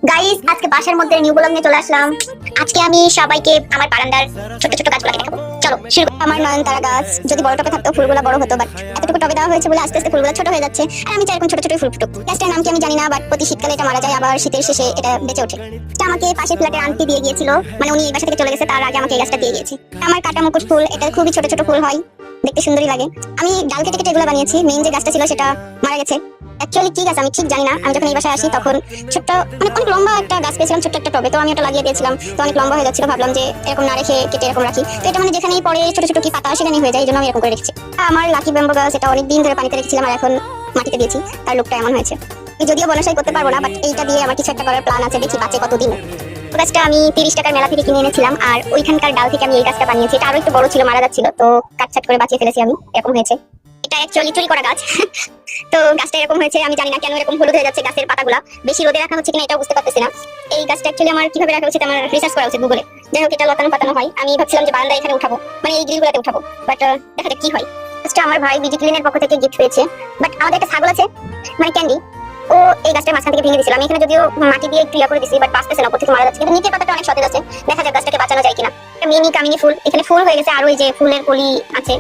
Guys, আজকে বাসার মধ্যে নিউ ব্লগ নিয়ে চলে আসলাম। আজকে আমি সবাইকে আমার বারান্দার ছোট ছোট গাছগুলো দেখাবো। চলো শুরু করি। আমার নয়নতারা গাছ যদি বড় টবে থাকতো ফুলগুলো বড় হতো, বাট এতটুকু টবে দেওয়া হয়েছে বলে আস্তে আস্তে ফুলগুলো ছোট হয়ে যাচ্ছে। আর আমি চাই এরকম ছোট ছোট ফুল ফুটুক। গাছটার নাম কি আমি জানি না, বাট প্রতি শীতকালে এটা মারা যায়, আবার শীতের শেষে এটা বেঁচে ওঠে। এটা আমাকে পাশের ফ্ল্যাটের আন্টি দিয়ে গিয়েছিল, মানে উনি এই বাসা থেকে চলে গেছে তার আগে আমাকে এই গাছটা দিয়ে গিয়েছে। আমার কাটা মুকুট ফুল, এটা খুবই ছোট ছোট ফুল হয়, দেখতে সুন্দরই লাগে। আমি ডাল কেটে কেটে এগুলো বানিয়েছি। মেইন যে গাছটা ছিল সেটা মারা গেছে। অ্যাকচুয়ালি কি গাছ আমি ঠিক জানি না। আমি যখন এই বাসায় আসি তখন ছোট্ট অনেক লম্বা একটা গাছ পেয়েছিলাম, ছোট্ট একটা টবে, তো আমি ওটা লাগিয়ে দিয়েছিলাম। তো অনেক লম্বা হয়ে যাচ্ছিল, ভাবলাম যে এরকম না রেখে কেটে এরকম রাখি। তো এটা মানে যেখানেই পরে ছোট ছোট কি পাতা সেখানেই হয়ে যায়, এই জন্য আমি এরকম করে রেখেছি। আমার লাকি ব্যাম্বো গাছ, এটা অনেক দিন ধরে পানিতে রেখেছিলাম আর এখন মাটিতে দিয়েছি, তার লুকটা এমন হয়েছে। যদিও বনসাই করতে পারবো না, বাট এইটা দিয়ে আমার কিছু একটা করার প্ল্যান আছে, দেখি বাঁচে কতদিন। গাছটা আমি 30 টাকার মেলা থেকে কিনে এনেছিলাম, আর ওইখানকার ডাল থেকে আমি এই গাছটা বানিয়েছি। এটা আরো একটু বড় ছিল, মারা যাচ্ছিল, তো কাটছাট করে বাঁচিয়ে ফেলেছি আমি, এরকম হয়েছে। এটা অ্যাকচুয়ালি চুরি করা গাছ। তো গাছটা এরকম হয়েছে, আমি জানি না কেন এরকম হলুদ হয়ে যাচ্ছে গাছের পাতাগুলা। বেশি রোদে রাখা হচ্ছে কিনা এটাও বুঝতে পারতেছি না। এই গাছটা অ্যাকচুয়ালি আমার কিভাবে রাখা উচিত আমার রিসার্চ করা উচিত গুগলে। যাই হোক, এটা লতানো পাতানো হয়। আমি ভাবছিলাম যে বারান্দায় এখানে উঠাবো, মানে এই গ্রিলগুলোতে উঠাবো, বাট দেখা যাক কি হয়। গাছটা আমার ভাই বিজি ক্লিনের পক্ষ থেকে গিফট পেয়েছে। বাট আমাদের একটা ছাগল আছে, মানে ক্যান্ডি, ও এই গাছটার মাঝখান থেকে ভেঙে দিয়েছিল। আমি এখানে যদিও মাটি দিয়ে একটু করে দিয়েছি, বাট বাঁচতেছে না, উপর থেকে মারা যাচ্ছে। কিন্তু নিচের পাতাটা অনেক সতেজ আছে, দেখা যাক গাছটাকে বাঁচানো যায় কিনা। মিনি কামিনী ফুল, এখানে ফুল হয়ে গেছে, আর ওই যে ফুলের কলি আছে।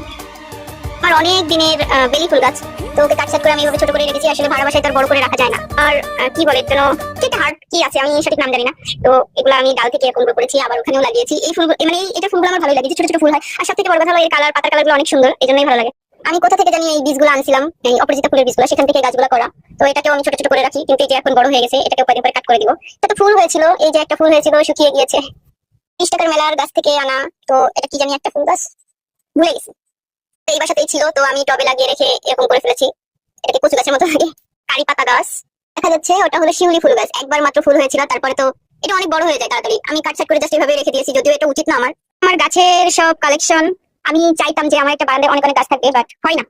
আমার অনেক দিনের বেলি ফুল গাছ, তো ওকে কাটছাট করে আমি এভাবে ছোট করে রেখেছি। আসলে ভাড়া বাসায় তার বড় করে রাখা যায় না। আর কি বলে যেন কেটে হার্ট কি আছে, আমি সঠিক নাম জানি না। তো এগুলো আমি ডাল থেকে এরকম করেছি, আবার ওখানেও লাগিয়েছি। এই ফুল মানে এটা ফুলগুলো আমার ভালো লাগে, ছোট ছোট ফুল হয়। আর সব থেকে বড় কথা হলো এর কালার, পাতার কালারগুলো অনেক সুন্দর, এই জন্যই ভালো লাগে। আমি কোথা থেকে জানি এই বীজগুলো আনছিলাম, এই অপরাজিতা ফুলের বীজগুলো, সেখান থেকে গাছগুলো করা। তো এটাকেও আমি ছোট ছোট করে রাখি, কিন্তু এটা এখন বড় হয়ে গেছে, এটাকে কয়েকদিন পরে কাট করে দিব। এটা তো ফুল হয়েছিল, এই যে একটা ফুল হয়েছিল শুকিয়ে গিয়েছে। 30 টাকার মেলার গাছ থেকে আনা। তো এটা কি জানি একটা ফুল গাছ, ভুলে গেছি। এই বাসাতেই ছিল, তো আমি টবে লাগিয়ে রেখে এরকম করে ফেলেছি। এটাকে কচু গাছের মতো লাগে। কারি পাতা গাছ দেখা যাচ্ছে, ওটা হলো শিউলি ফুল গাছ। একবার মাত্র ফুল হয়েছিল, তারপরে তো এটা অনেক বড় হয়ে যায় তাড়াতাড়ি। আমি কাটছাট করে জাস্ট এভাবে রেখে দিয়েছি, যদিও এটা উচিত না আমার। আমার গাছের সব কালেকশন, আমি চাইতাম যে আমার একটা বারান্দায় অনেক অনেক গাছ থাকবে, বাট হয় না।